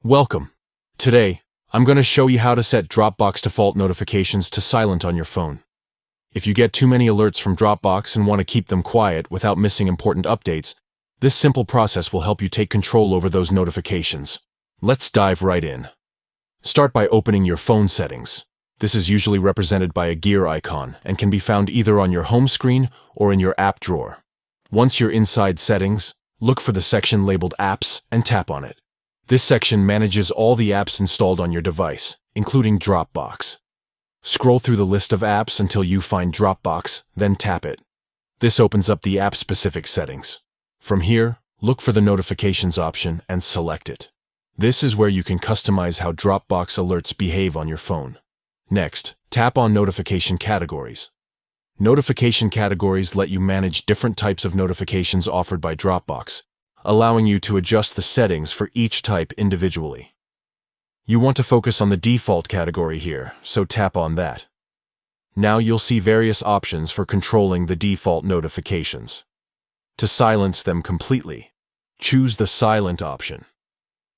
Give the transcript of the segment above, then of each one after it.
Welcome. Today, I'm going to show you how to set Dropbox default notifications to silent on your phone. If you get too many alerts from Dropbox and want to keep them quiet without missing important updates, this simple process will help you take control over those notifications. Let's dive right in. Start by opening your phone settings. This is usually represented by a gear icon and can be found either on your home screen or in your app drawer. Once you're inside settings, look for the section labeled Apps and tap on it. This section manages all the apps installed on your device, including Dropbox. Scroll through the list of apps until you find Dropbox, then tap it. This opens up the app-specific settings. From here, look for the Notifications option and select it. This is where you can customize how Dropbox alerts behave on your phone. Next, tap on Notification Categories. Notification categories let you manage different types of notifications offered by Dropbox, allowing you to adjust the settings for each type individually. You want to focus on the default category here, so tap on that. Now you'll see various options for controlling the default notifications. To silence them completely, choose the Silent option.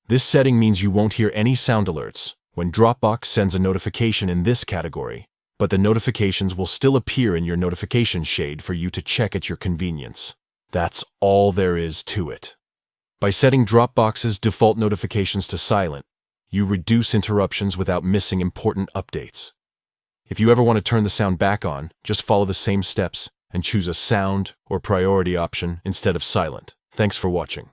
This setting means you won't hear any sound alerts when Dropbox sends a notification in this category, but the notifications will still appear in your notification shade for you to check at your convenience. That's all there is to it. By setting Dropbox's default notifications to silent, you reduce interruptions without missing important updates. If you ever want to turn the sound back on, just follow the same steps and choose a sound or priority option instead of silent. Thanks for watching.